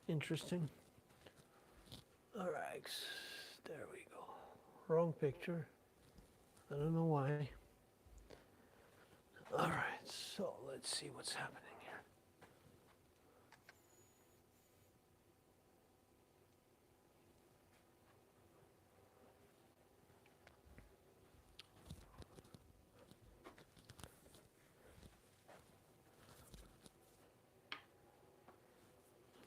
interesting. All right, there we go. Wrong picture. I don't know why. All right, so let's see what's happening here.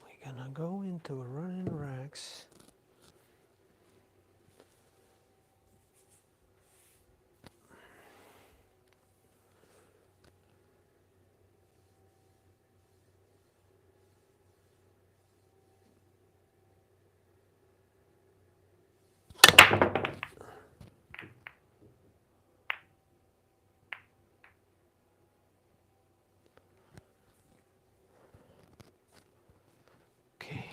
We're gonna go into running racks. Okay.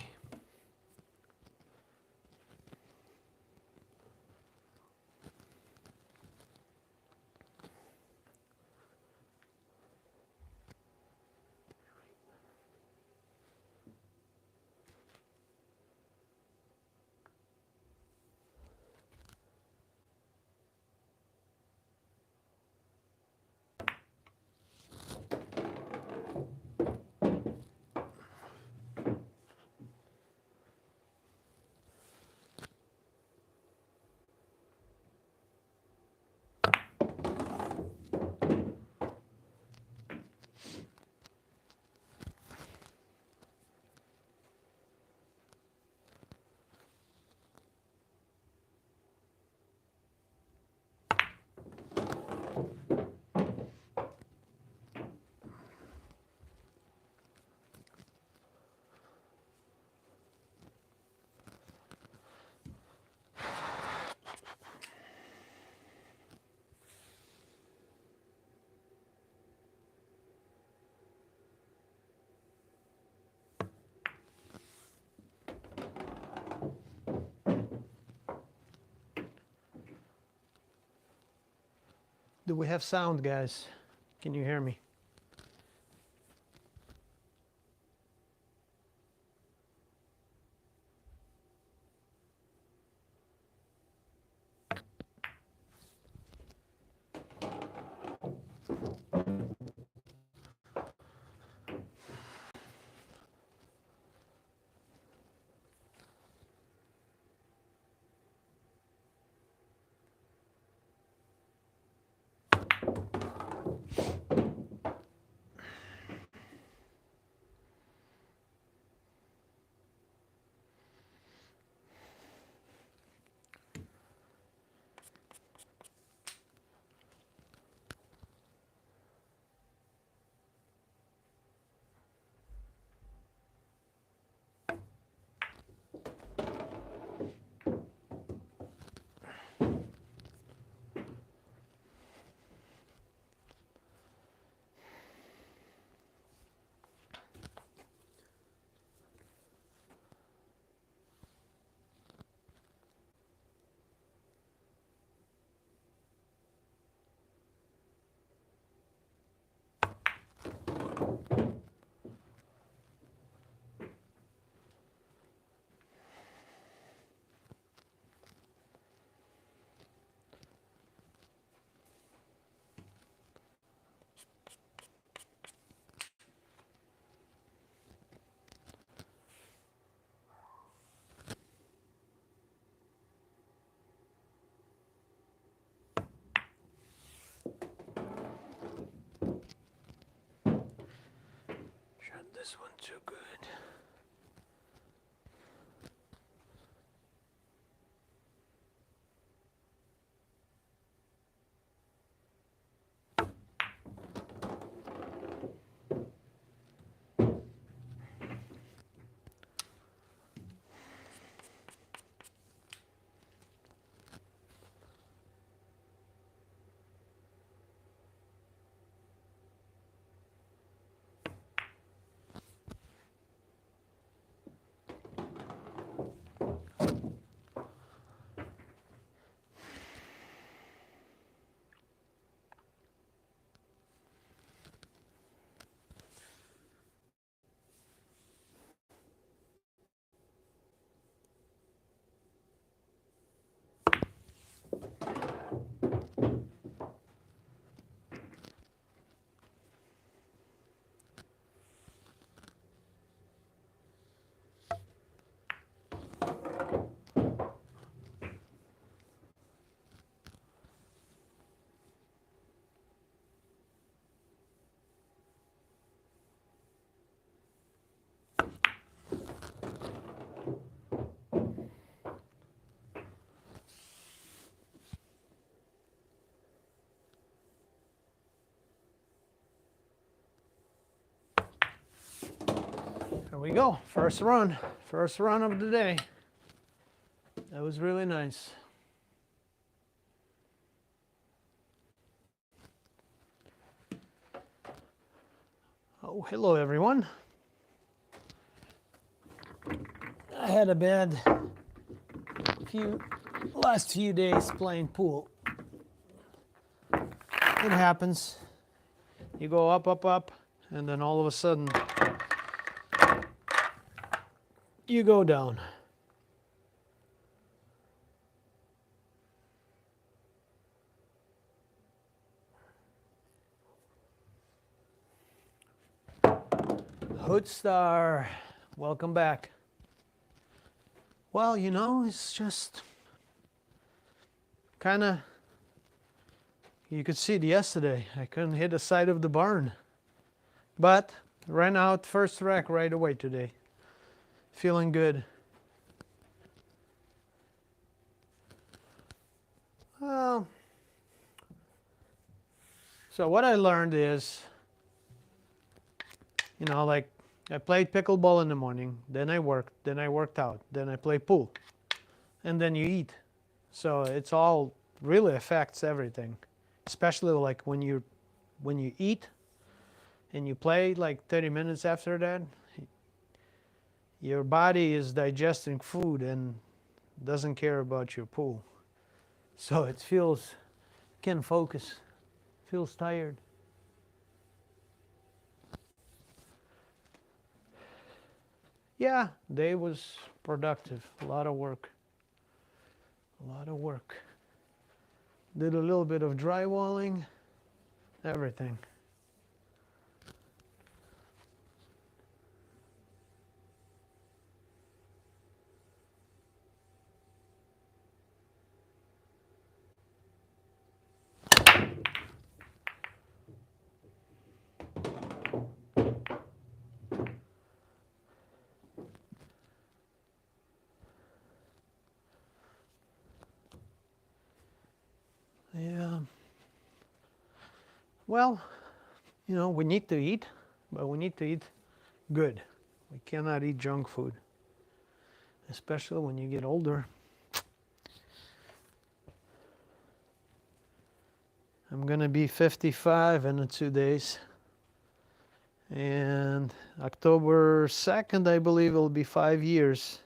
Do we have sound, guys? Can you hear me? Shut this one too good. There we go. First run of the day. That was really nice. Oh, hello everyone. I had a bad last few days playing pool. It happens. You go up, up, up, and then all of a sudden you go down. Hoodstar, welcome back. Well, you know, it's just kind of, you could see it yesterday. I couldn't hit the side of the barn. But ran out first rack right away today. Feeling good. Well, so what I learned is, you know, like I played pickleball in the morning, then I worked out, then I play pool, and then you eat. So it's all really affects everything, especially like when you eat and you play like 30 minutes after that, your body is digesting food and doesn't care about your pool. So it feels, can't focus, feels tired. Yeah, day was productive, a lot of work. Did a little bit of drywalling, everything. Yeah. Well, you know, we need to eat, but we need to eat good. We cannot eat junk food, especially when you get older. I'm gonna be 55 in 2 days. And October 2nd, I believe, will be 5 years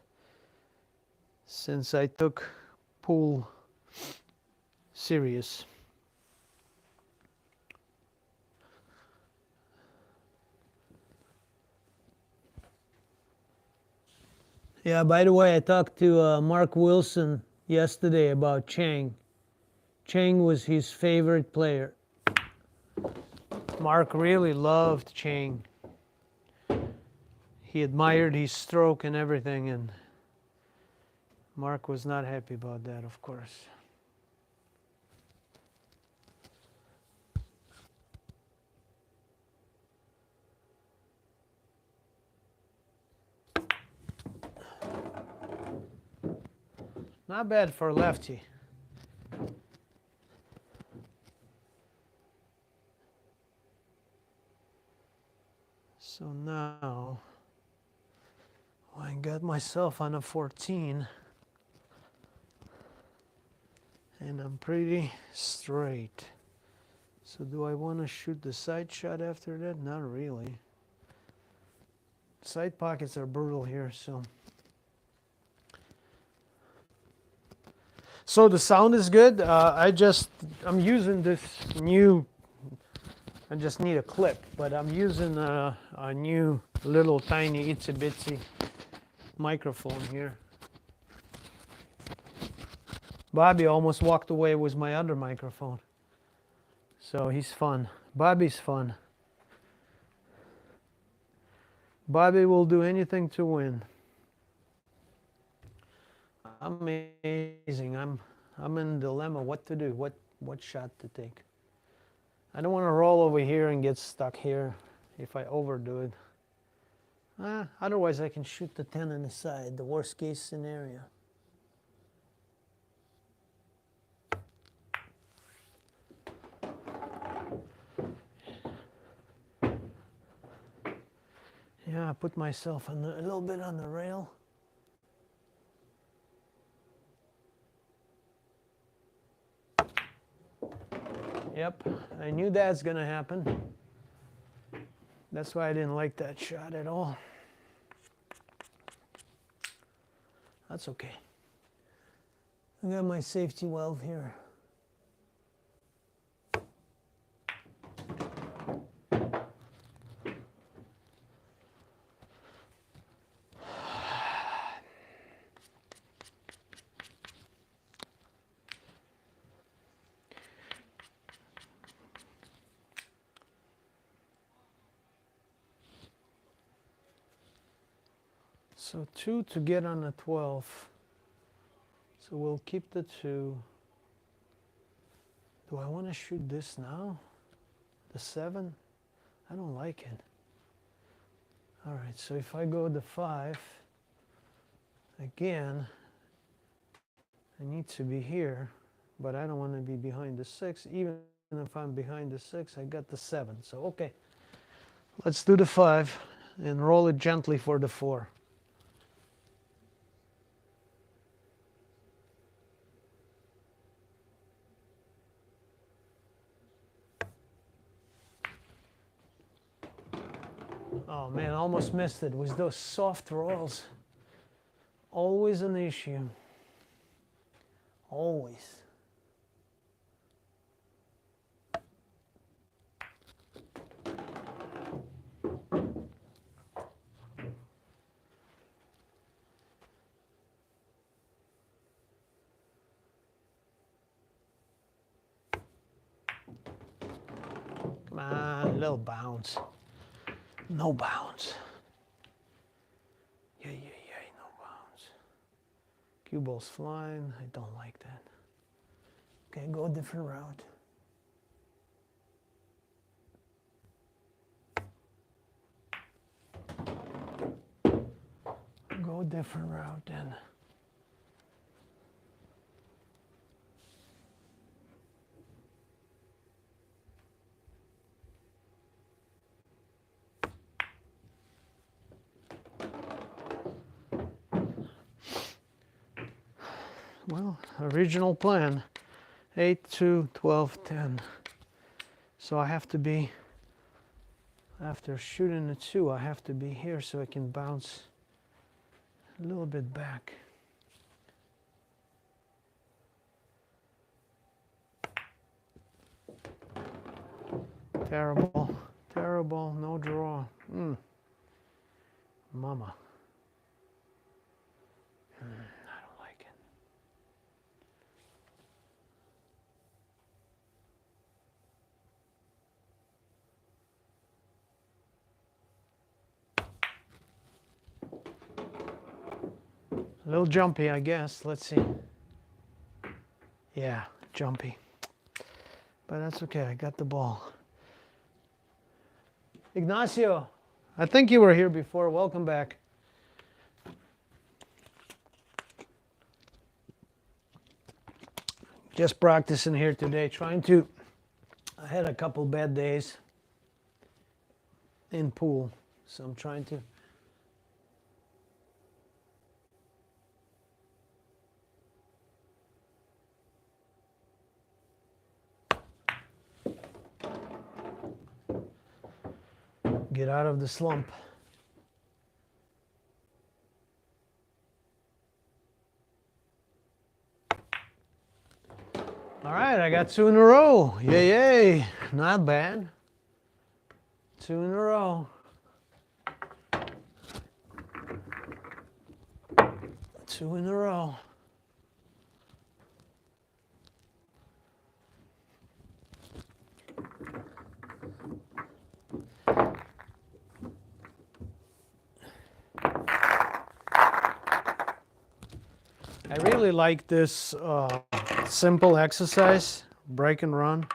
since I took pool serious. Yeah, by the way, I talked to Mark Wilson yesterday about Chang. Chang was his favorite player. Mark really loved Chang. He admired his stroke and everything, and Mark was not happy about that, of course. Not bad for a lefty. So now I got myself on a 14 and I'm pretty straight. So do I want to shoot the side shot after that? Not really. Side pockets are brutal here, so. So the sound is good. I'm using this new, I just need a clip, but I'm using a new little tiny itsy bitsy microphone here. Bobby almost walked away with my other microphone. So he's fun. Bobby's fun. Bobby will do anything to win. Amazing. I'm in a dilemma what to do, what shot to take. I don't want to roll over here and get stuck here if I overdo it. Otherwise I can shoot the 10 on the side, the worst case scenario. Yeah, I put myself on a little bit on the rail. Yep, I knew that's gonna happen. That's why I didn't like that shot at all. That's okay. I got my safety valve here. So 2 to get on the 12. So we'll keep the 2. Do I want to shoot this now? The 7? I don't like it. All right, so if I go the 5, again, I need to be here, but I don't want to be behind the 6. Even if I'm behind the 6, I got the 7. So, okay, let's do the 5 and roll it gently for the 4. Oh man, I almost missed it. With those soft rolls, always an issue. Always. Come on, a little bounce. No bounce. Yeah, no bounce. Cue ball's flying. I don't like that. Okay, go a different route. Go a different route then. Well, original plan, 8, 2, 12, 10. So I have to be, after shooting the 2, I have to be here so I can bounce a little bit back. Terrible, terrible, no draw. Mama. I don't like it. A little jumpy, I guess. Let's see. Yeah, jumpy. But that's okay, I got the ball. Ignacio, I think you were here before. Welcome back. Just practicing here today, I had a couple bad days in pool, so I'm trying to. Get out of the slump. All right, I got 2 in a row. Yay, not bad. 2 in a row. 2 in a row. I really like this simple exercise, break and run,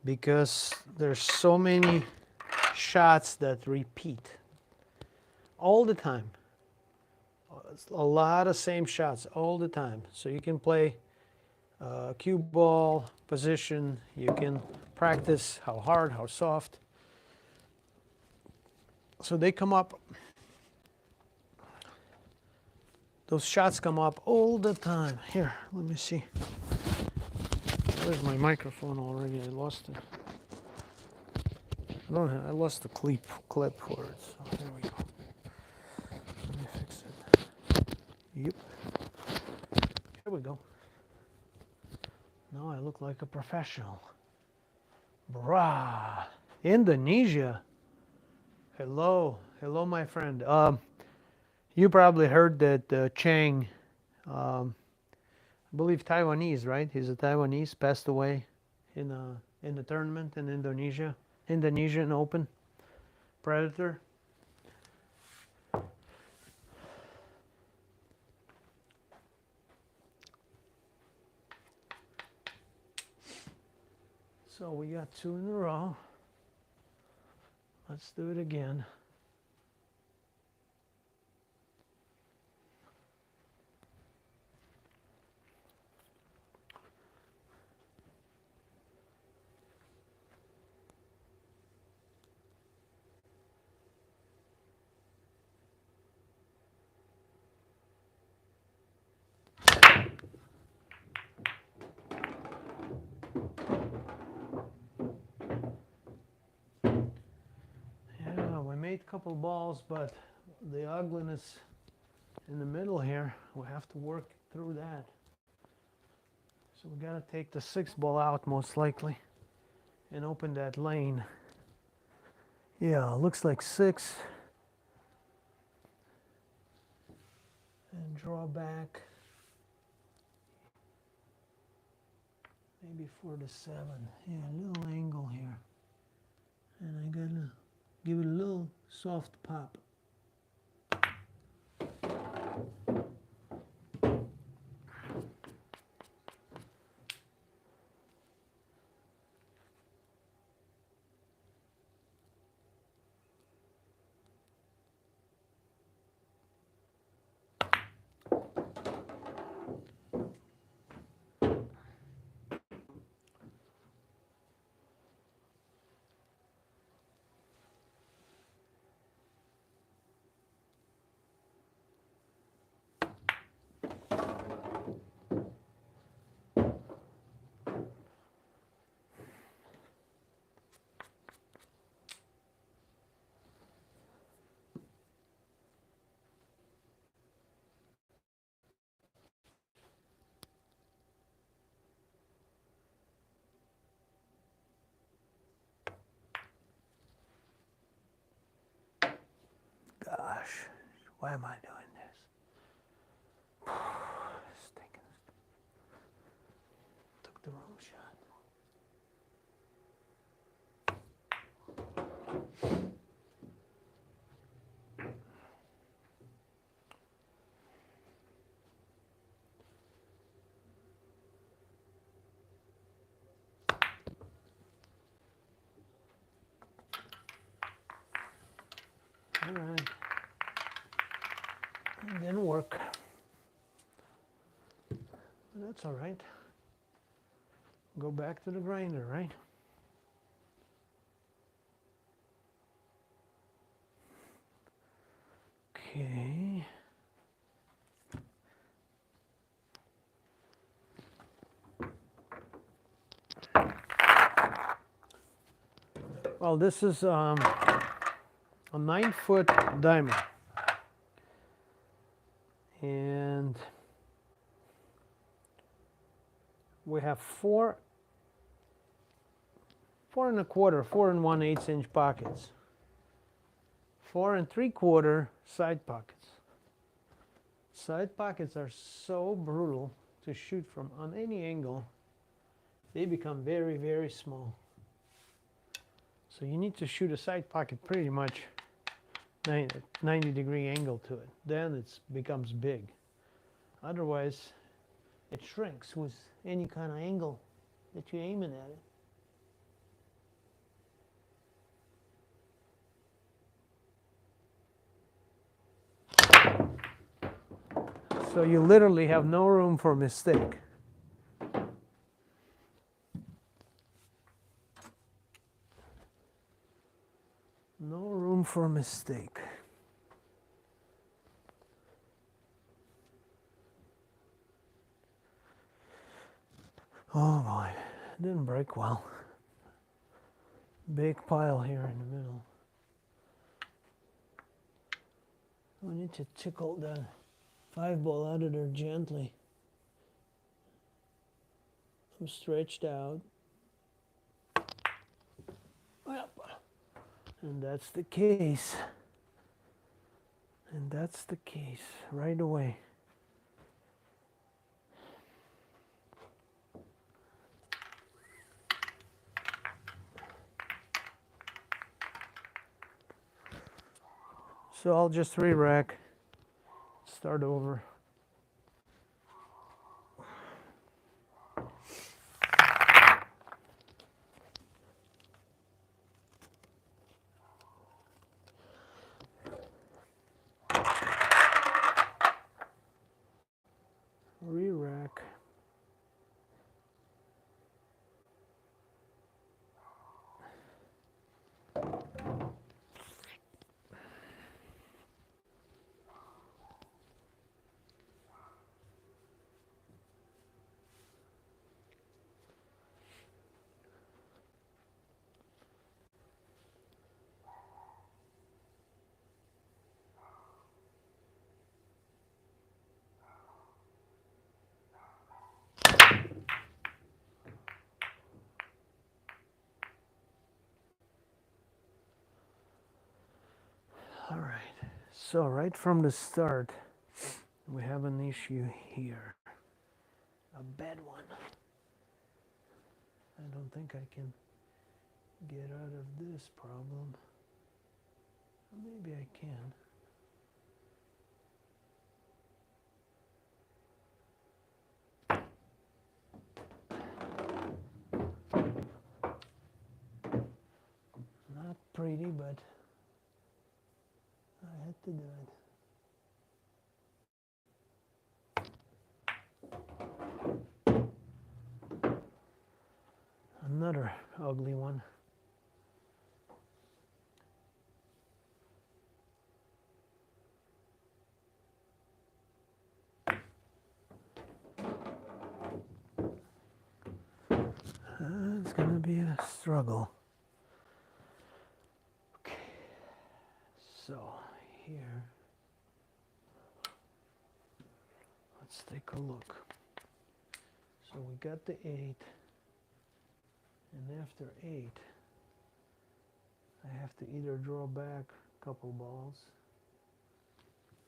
because there's so many shots that repeat all the time. A lot of same shots all the time. So you can play cue ball, position, you can practice how hard, how soft. So they come up, those shots come up all the time. Here, let me see. Where's my microphone already? I lost it. I lost the clip for it. So there we go. Let me fix it. Yep. Here we go. Now I look like a professional. Brah. Indonesia. Hello, my friend. You probably heard that Chang, I believe Taiwanese, right? He's a Taiwanese, passed away in the tournament in Indonesia, Indonesian Open. Predator. So we got 2 in a row. Let's do it again. Yeah, we made a couple balls, but the ugliness in the middle here, we have to work through that. So we gotta take the 6th ball out most likely and open that lane. Yeah, looks like 6. And draw back. Maybe 4 to 7. Yeah, a little angle here. And I gotta give it a little soft pop. Gosh, why am I doing this? Stinking. Took the wrong shot. All right. It didn't work. But that's all right. Go back to the grinder, right? Okay. Well, this is a 9-foot diamond. And we have 4 1/4, 4 1/8 inch pockets, 4 3/4 side pockets. Side pockets are so brutal to shoot from on any angle. They become very, very small. So you need to shoot a side pocket pretty much 90-degree angle to it. Then it becomes big. Otherwise, it shrinks with any kind of angle that you're aiming at it. So you literally have no room for mistake. No room room for a mistake. Oh boy, it didn't break well. Big pile here in the middle. We need to tickle the 5-ball out of there gently. I'm stretched out. Yep. And that's the case. And that's the case right away. So I'll just re-rack, start over. Re-rack. All right, so right from the start, we have an issue here, a bad one. I don't think I can get out of this problem. Maybe I can. Not pretty, but I had to do it. Another ugly one. It's gonna be a struggle. Okay, so here, let's take a look. So we got the 8, and after 8, I have to either draw back a couple balls,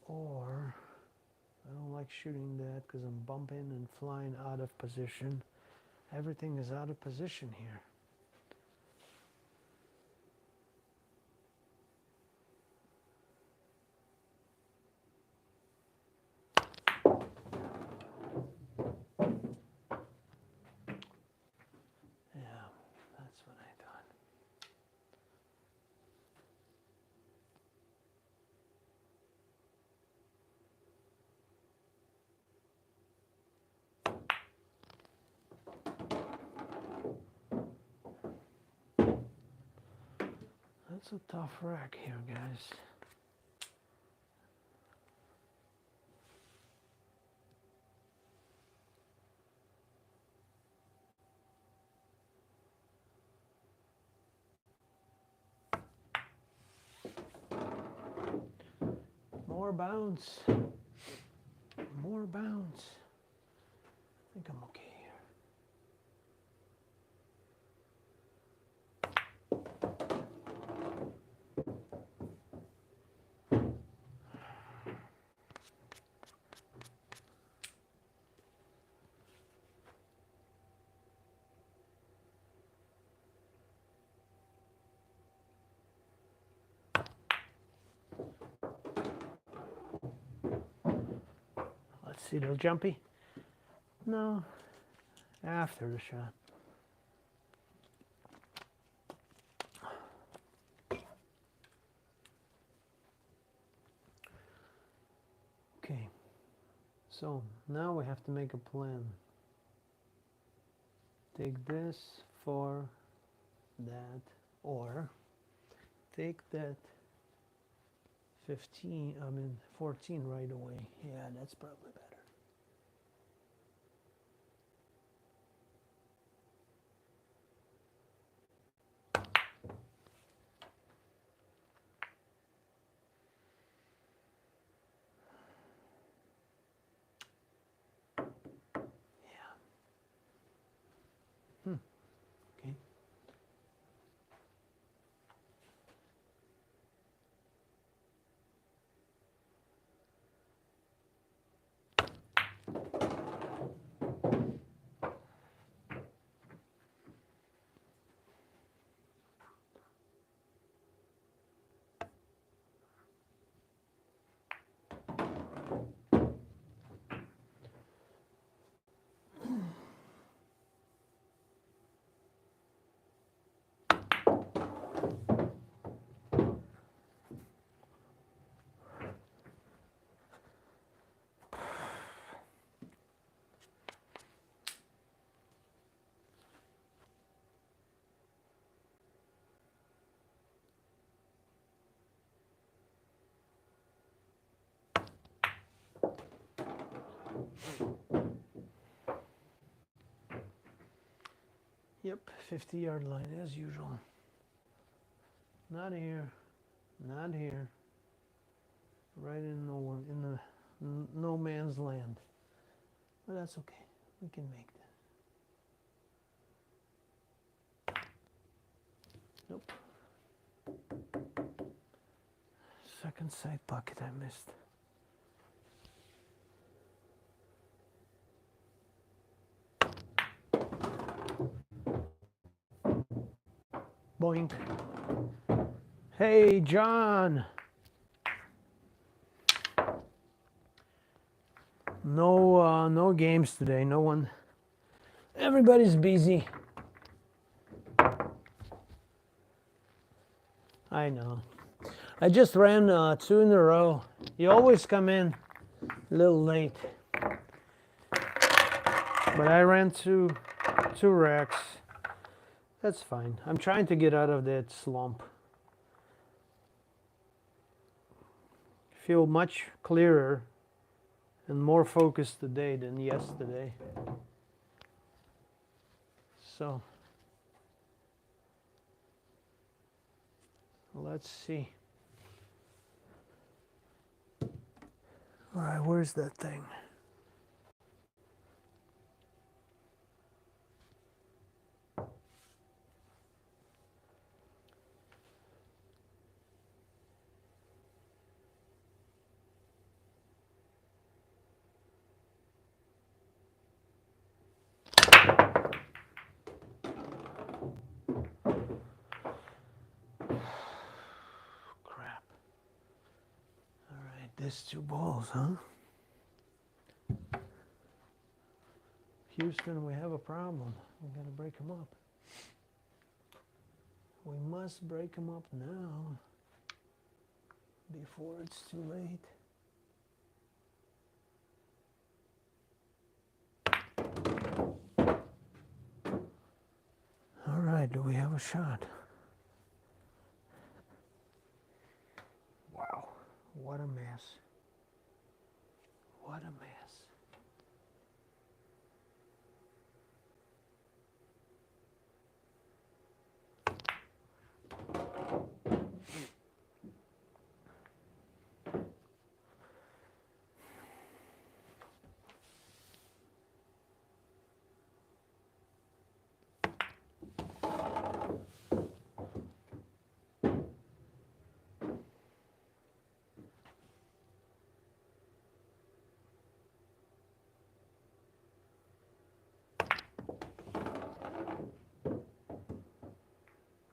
or I don't like shooting that because I'm bumping and flying out of position. Everything is out of position here. Yeah, that's what I thought. That's a tough rack here, guys. More bounce. More bounce. I think I'm okay here. Let's see, those jumpy? No, after the shot. Okay, so now we have to make a plan. Take this for that, or take that 15, 14 right away. Yeah, that's probably better. Okay. Yep, 50-yard line as usual. Not here, not here. Right in nowhere, in the no man's land. But that's okay. We can make that. Nope. Second side pocket I missed. Boink. Hey, John. No games today. No one. Everybody's busy. I know. I just ran 2 in a row. You always come in a little late. But I ran two racks. That's fine. I'm trying to get out of that slump. Feel much clearer and more focused today than yesterday. So let's see. All right, where's that thing? Crap. All right, there's 2 balls, huh? Houston, we have a problem. We gotta break them up. We must break them up now before it's too late. All right, do we have a shot? Wow, what a mess. What a mess.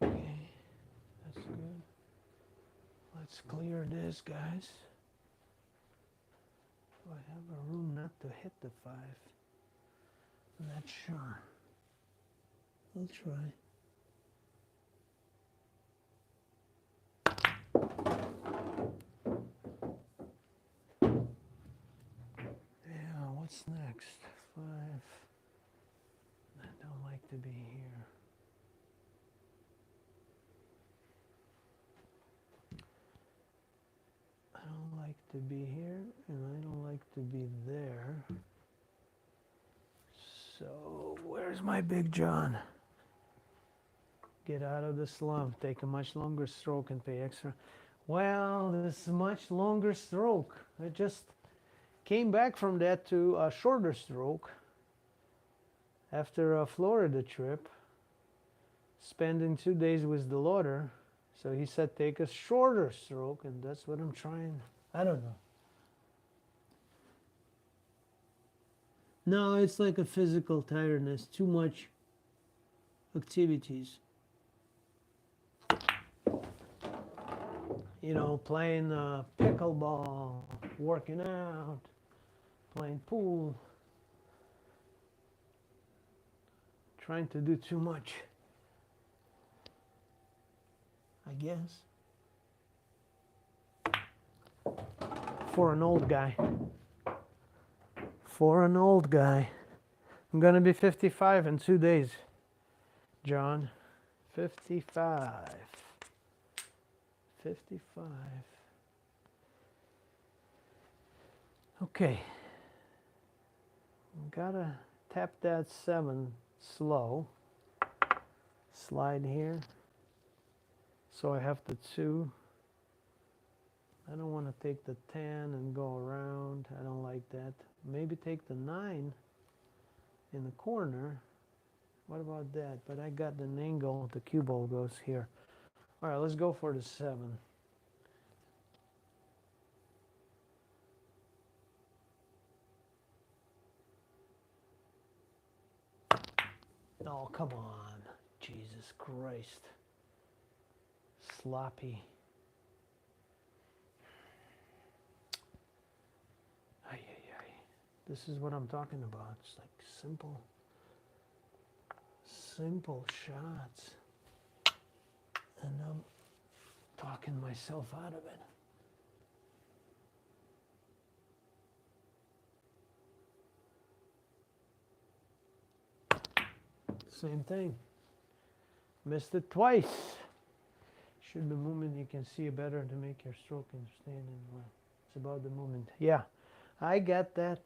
Okay, that's good. Let's clear this, guys. Do I have a room not to hit the 5? I'm not sure. I'll try. Yeah, what's next? 5. I don't like to be here. to be here, and I don't like to be there. So where's my Big John? Get out of the slump, take a much longer stroke and pay extra. Well, this is a much longer stroke. I just came back from that to a shorter stroke after a Florida trip, spending 2 days with the loader. So he said take a shorter stroke, and that's what I'm trying. I don't know. No, it's like a physical tiredness, too much activities. You know, playing pickleball, working out, playing pool, trying to do too much, I guess, for an old guy. For an old guy. I'm gonna be 55 in 2 days, John. 55. 55. Okay. Gotta tap that 7 slow. Slide here. So I have the 2. I don't want to take the 10 and go around. I don't like that. Maybe take the 9 in the corner. What about that? But I got an angle. The cue ball goes here. All right, let's go for the 7. Oh, come on. Jesus Christ. Sloppy. Ay, ay, ay. This is what I'm talking about. It's like simple shots. And I'm talking myself out of it. Same thing. Missed it twice. Should the movement you can see better to make your stroke understanding. Well, it's about the movement. Yeah, I got that.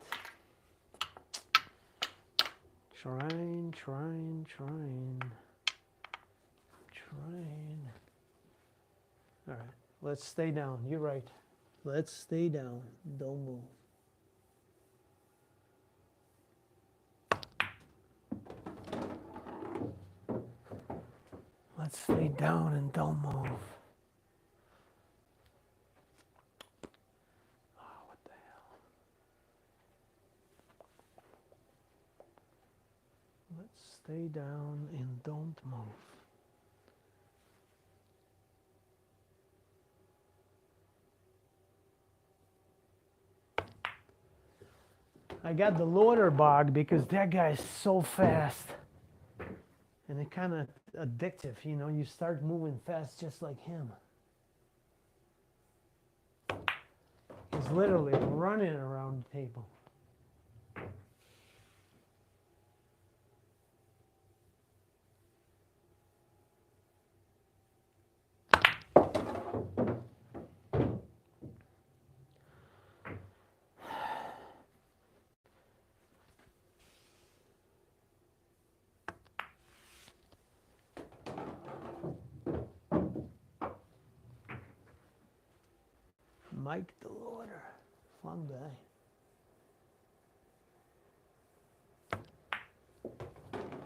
Trying. All right, let's stay down. You're right. Let's stay down. Don't move. Let's stay down and don't move. Oh, what the hell? Let's stay down and don't move. I got the loader bug because that guy is so fast. And it kind of addictive, you know, you start moving fast just like him. He's literally running around the table. Mike the loader, fun guy.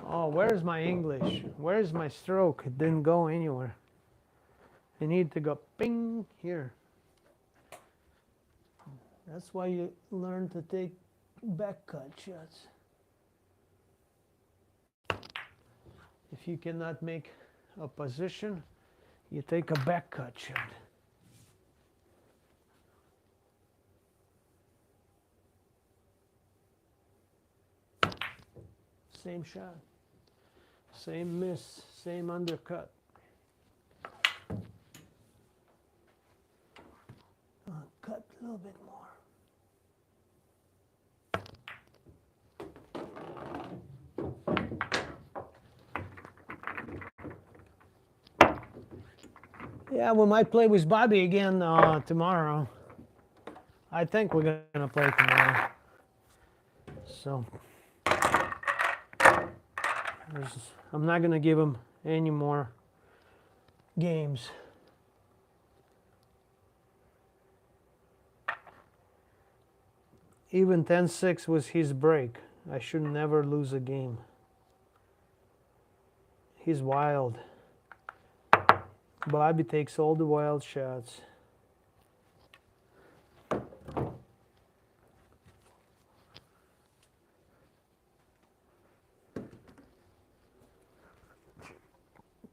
Oh, where's my English? Where's my stroke? It didn't go anywhere. I need to go ping here. That's why you learn to take back cut shots. If you cannot make a position, you take a back cut shot. Same shot, same miss, same undercut. Cut a little bit more. Yeah, we might play with Bobby again tomorrow. I think we're gonna play tomorrow. So I'm not gonna give him any more games. Even 10-6 was his break. I should never lose a game. He's wild. Bobby takes all the wild shots.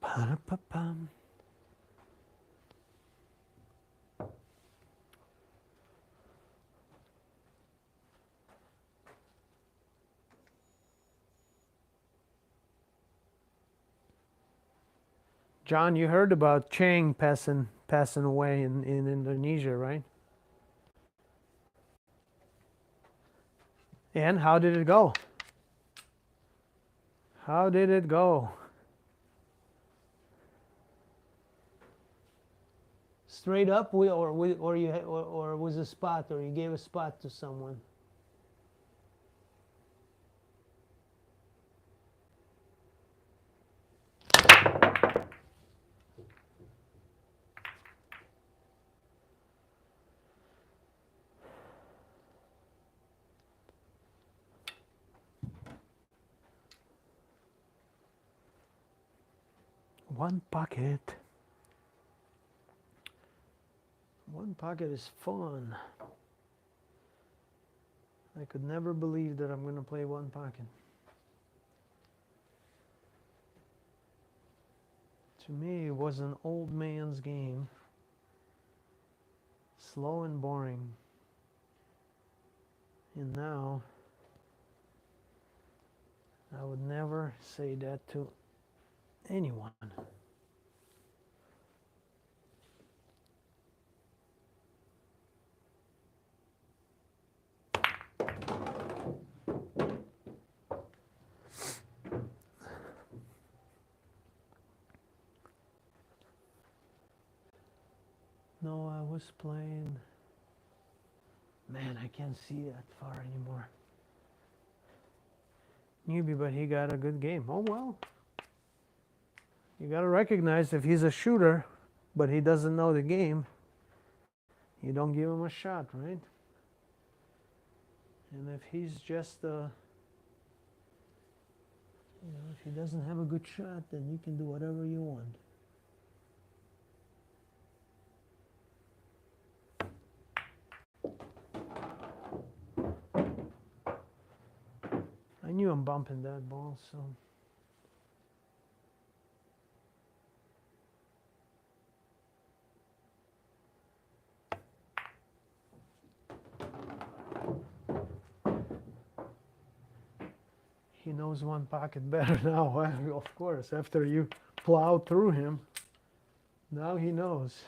Pa-da-pa-pam. John, you heard about Chang passing away in Indonesia, right? And how did it go? How did it go? Straight up, or was a spot, or you gave a spot to someone? One pocket. One pocket is fun. I could never believe that I'm going to play one pocket. To me, it was an old man's game. Slow and boring. And now, I would never say that to anyone. No, I was playing. Man, I can't see that far anymore. Newbie, but he got a good game. Oh well. You got to recognize if he's a shooter, but he doesn't know the game, you don't give him a shot, right? And if he's just if he doesn't have a good shot, then you can do whatever you want. I knew I'm bumping that ball, so. He knows one pocket better now, of course, after you plow through him. Now he knows.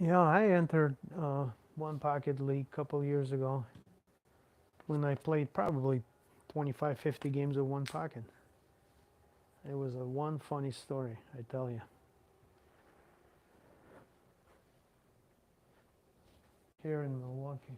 Yeah, I entered one pocket league a couple years ago when I played probably 25, 50 games of one pocket. It was a one funny story, I tell you. Here in Milwaukee.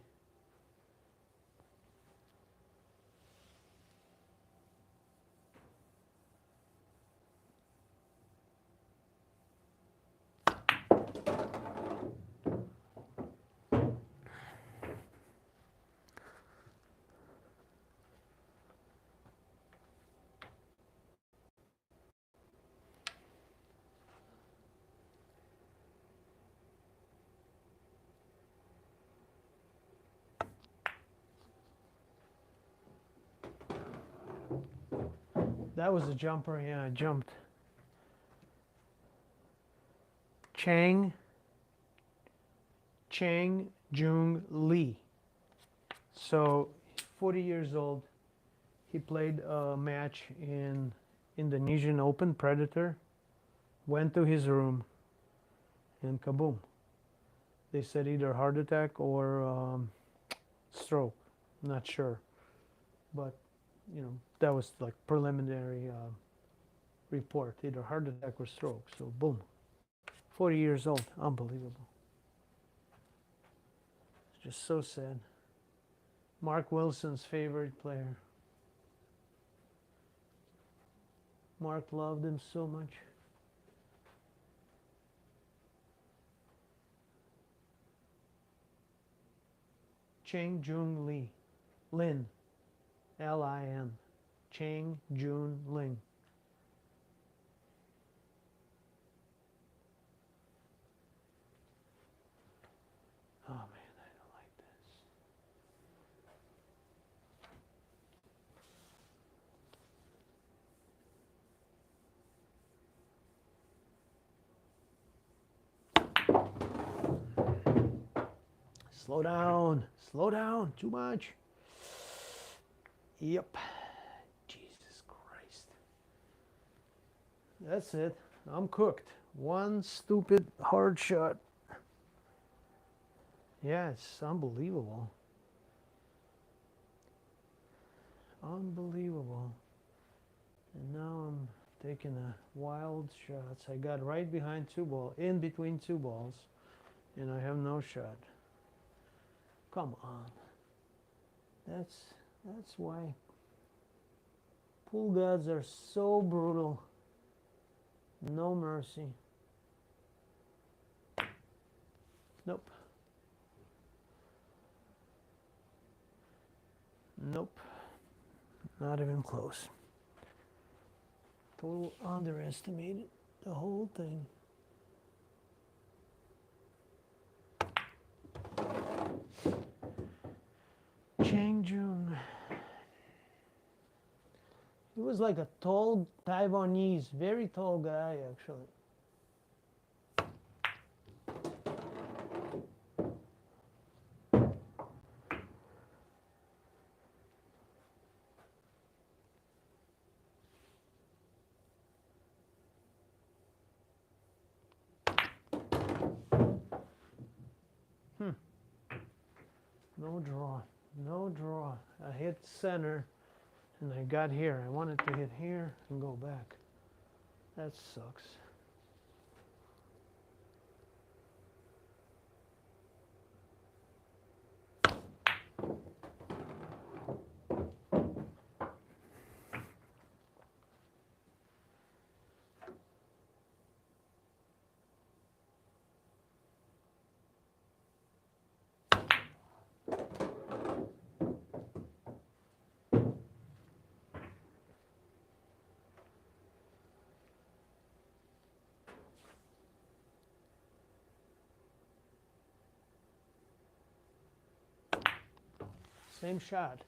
That was a jumper. Yeah, I jumped. Chang Jung Lee. So 40 years old. He played a match in Indonesian Open Predator. Went to his room and kaboom. They said either heart attack or stroke. Not sure. But, you know, that was like preliminary report. Either heart attack or stroke. So boom. 40 years old. Unbelievable. It's just so sad. Mark Wilson's favorite player. Mark loved him so much. Chang Jung Lee. Lin. L-I-N. Chang Jun Ling. Oh man, I don't like this. Slow down, too much. Yep. Jesus Christ. That's it. I'm cooked. One stupid hard shot. Yeah, it's unbelievable. Unbelievable. And now I'm taking a wild shots. I got right behind two balls, in between two balls, and I have no shot. Come on. That's why pool gods are so brutal. No mercy. Nope. Nope. Not even close. Total underestimated the whole thing. Chang Jun. He was like a tall Taiwanese, very tall guy actually. No draw. No draw. I hit center and I got here. I wanted to hit here and go back. That sucks. Same shot.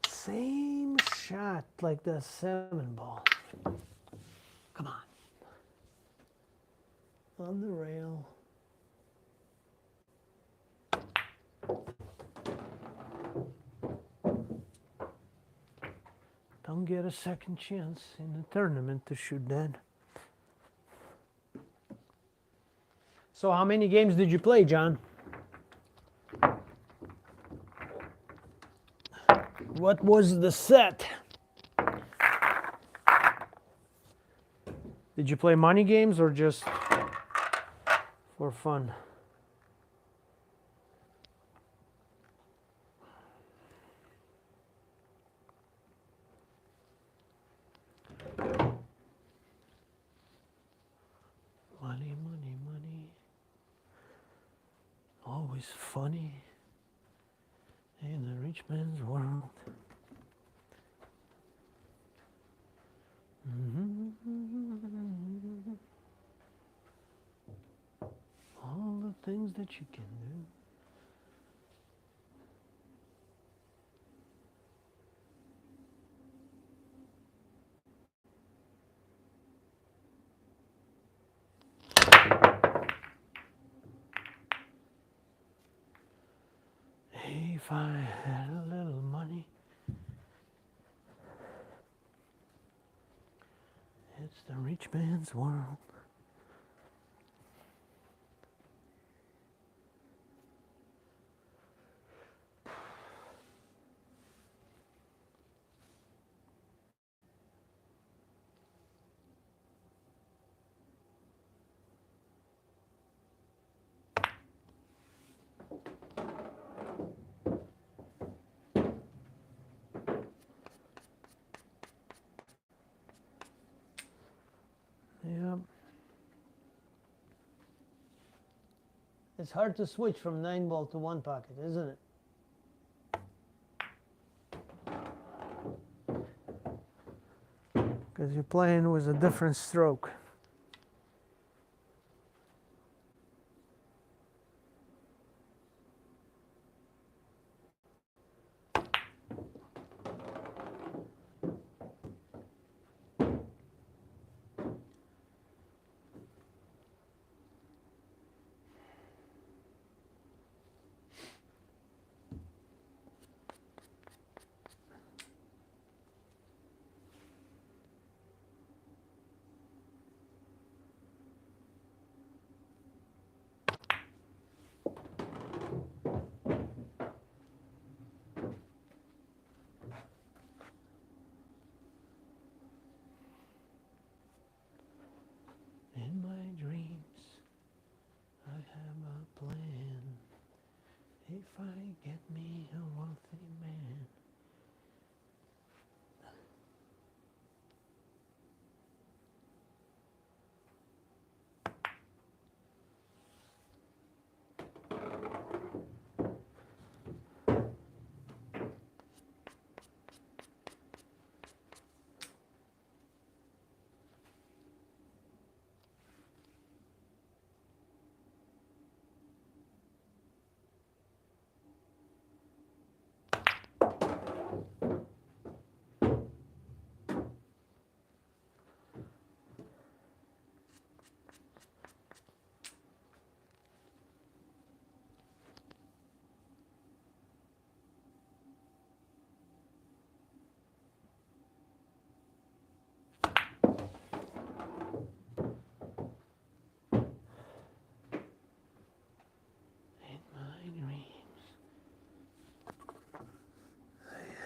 Same shot like the 7 ball. Come on. On the rail. Don't get a second chance in the tournament to shoot that. So how many games did you play, John? What was the set? Did you play money games or just for fun? Money, money, money. Always funny in the rich man's world. All the things that you can do. I had a little money. It's the rich man's world. Yeah. It's hard to switch from 9-ball to 1 pocket, isn't it? Because you're playing with a different stroke. In my dreams, I have a plan. If I get me a wealthy man.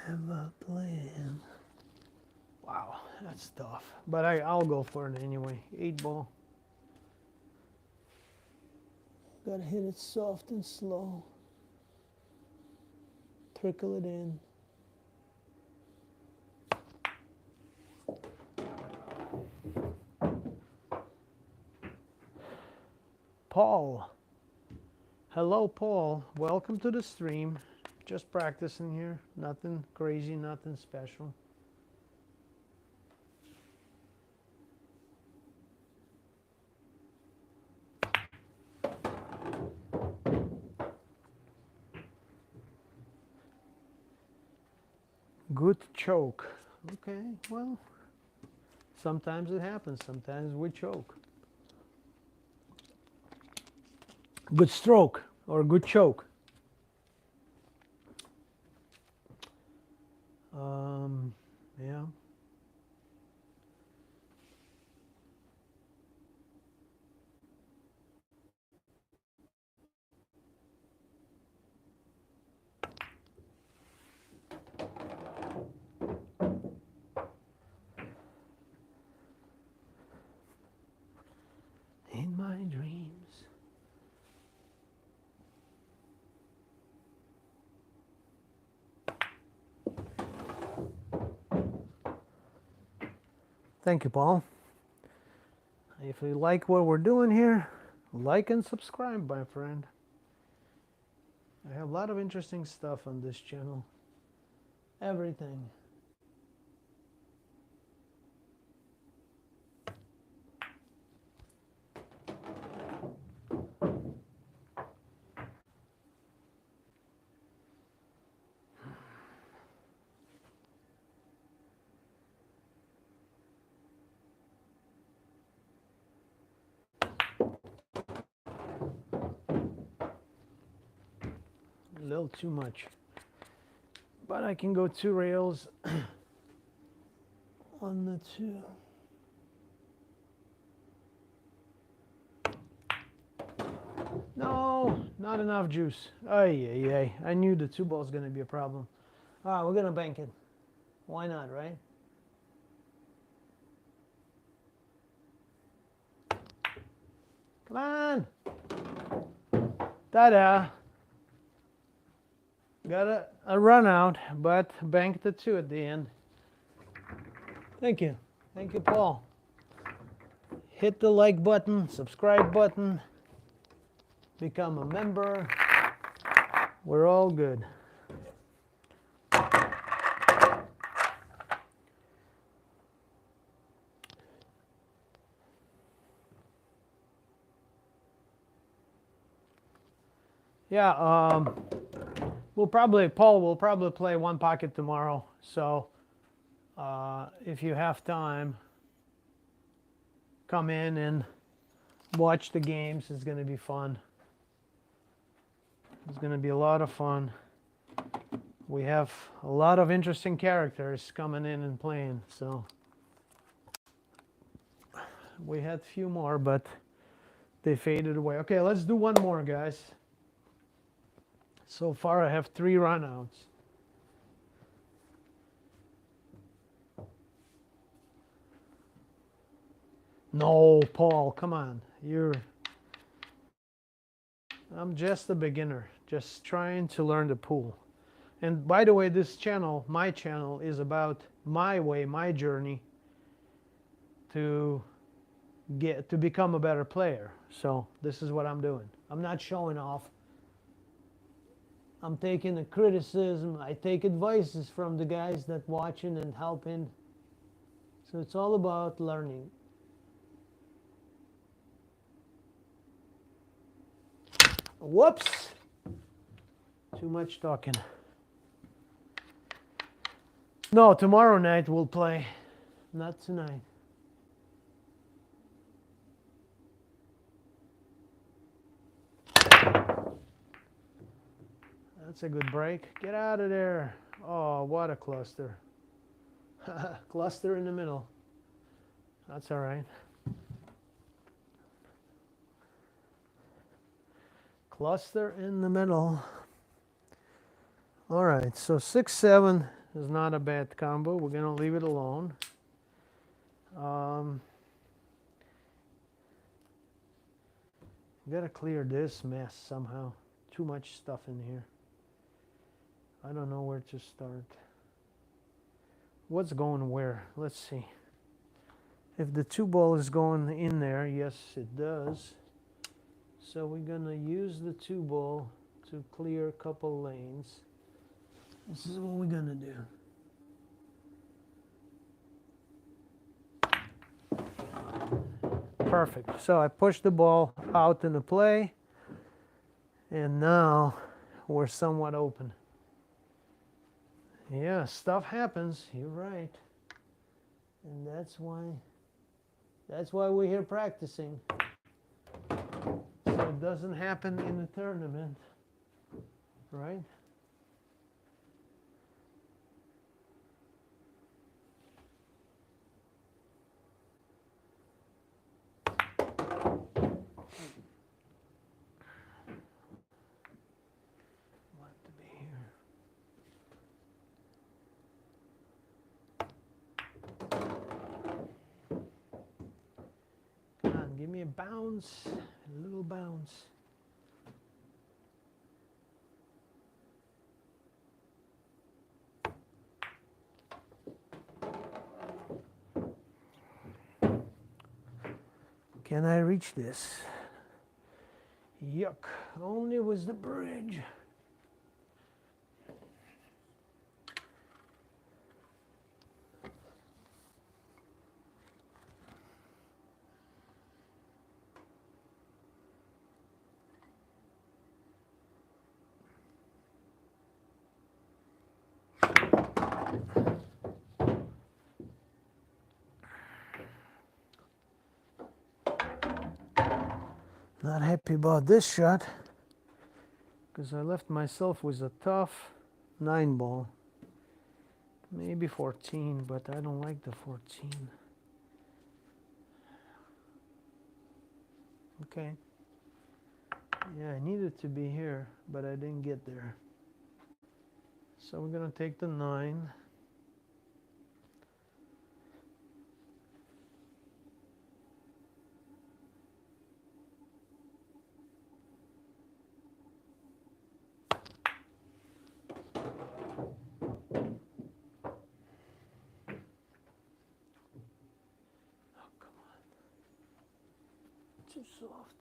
Have a plan. Wow, that's tough. But I'll go for it anyway. 8-ball. Gotta hit it soft and slow. Trickle it in. Paul. Hello, Paul. Welcome to the stream. Just practicing here. Nothing crazy, nothing special. Good choke. Okay, well, sometimes it happens. Sometimes we choke. Good stroke or good choke. Yeah. In my dreams. Thank you, Paul. If you like what we're doing here, like and subscribe, my friend. I have a lot of interesting stuff on this channel. Everything. A little too much. but I can go 2 rails on the 2. No, not enough juice. Ay, ay, ay. I knew the 2 ball is going to be a problem. Ah, we're going to bank it. Why not, right? Come on. Ta-da. Got a run out, but banked the 2 at the end. Thank you. Thank you, Paul. Hit the like button, subscribe button, become a member. We're all good. Yeah, Paul will probably play 1 pocket tomorrow. So if you have time, come in and watch the games. It's going to be fun. It's going to be a lot of fun. We have a lot of interesting characters coming in and playing. So we had a few more, but they faded away. Okay, let's do 1 more, guys. So far, I have 3 runouts. No, Paul, come on. I'm just a beginner, just trying to learn the pool. And by the way, this channel, my channel, is about my way, my journey to become a better player. So this is what I'm doing. I'm not showing off. I'm taking the criticism. I take advices from the guys that watching and helping. So it's all about learning. Whoops! Too much talking. No, tomorrow night we'll play. Not tonight. That's a good break. Get out of there. Oh, what a cluster. Cluster in the middle. That's all right. Cluster in the middle. All right, so 6-7 is not a bad combo. We're going to leave it alone. Got to clear this mess somehow. Too much stuff in here. I don't know where to start. What's going where? Let's see. If the 2 ball is going in there, yes, it does. So we're going to use the 2 ball to clear a couple lanes. This is what we're going to do. Perfect. So I pushed the ball out in the play, and now we're somewhat open. Yeah, stuff happens. You're right. And that's why we're here practicing. So it doesn't happen in the tournament, right? Want to be here. Come on, give me a bounce, a little bounce. Can I reach this? Yuck, only was the bridge. Not happy about this shot because I left myself with a tough 9 ball. Maybe 14, but I don't like the 14. Okay. Yeah, I needed to be here, but I didn't get there. So we're going to take the 9. Too soft.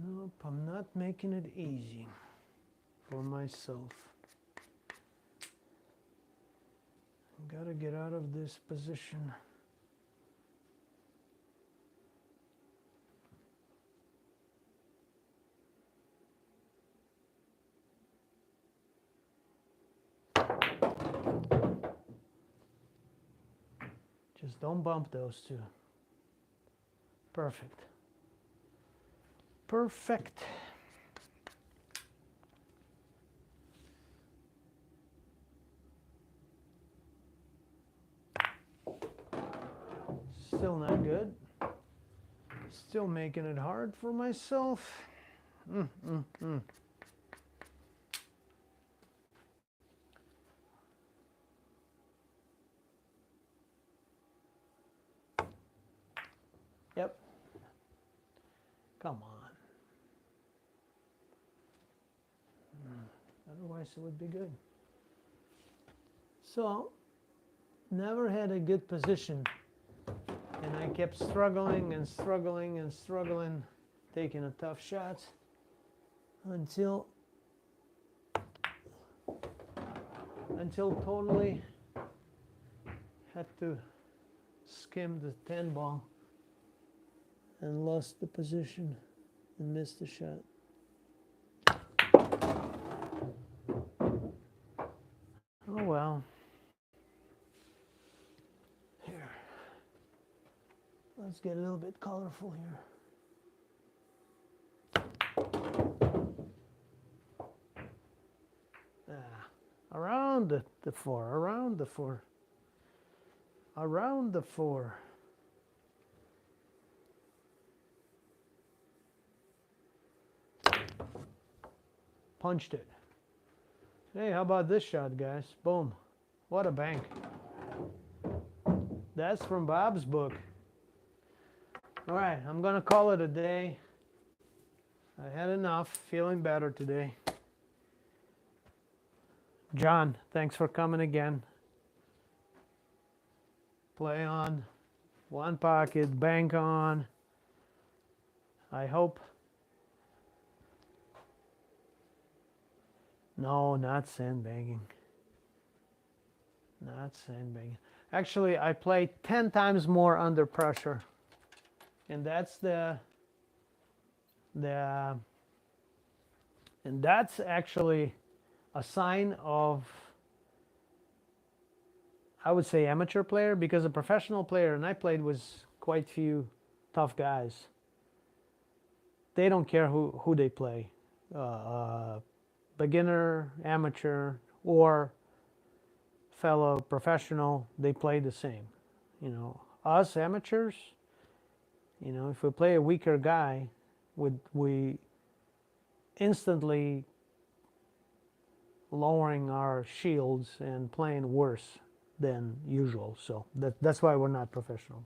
Nope, I'm not making it easy for myself. I gotta get out of this position. Just don't bump those two. Perfect. Perfect. Still not good. Still making it hard for myself. Yep. Come on. Otherwise it would be good. So, never had a good position. And I kept struggling and struggling and struggling, taking a tough shots until totally had to skim the 10 ball and lost the position and missed the shot. Oh well. Here. Let's get a little bit colorful here. Around the 4, around the 4. Around the 4. Punched it. Hey, how about this shot, guys? Boom. What a bank. That's from Bob's book. All right, I'm going to call it a day. I had enough. Feeling better today. John, thanks for coming again. Play on. One pocket, bank on. I hope. No, not sandbagging. Not sandbagging. Actually, I play 10 times more under pressure. And that's and that's actually a sign of, I would say, amateur player, because a professional player, and I played with quite few tough guys, they don't care who they play, beginner, amateur, or fellow professional, they play the same. You know, us amateurs, you know, if we play a weaker guy, we instantly lowering our shields and playing worse than usual. So that's why we're not professionals.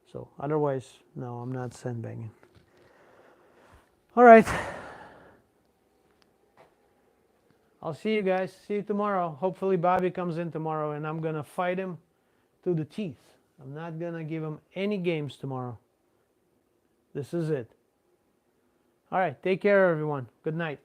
So otherwise, no, I'm not sandbagging. All right. I'll see you guys. See you tomorrow. Hopefully Bobby comes in tomorrow and I'm going to fight him to the teeth. I'm not going to give him any games tomorrow. This is it. All right. Take care, everyone. Good night.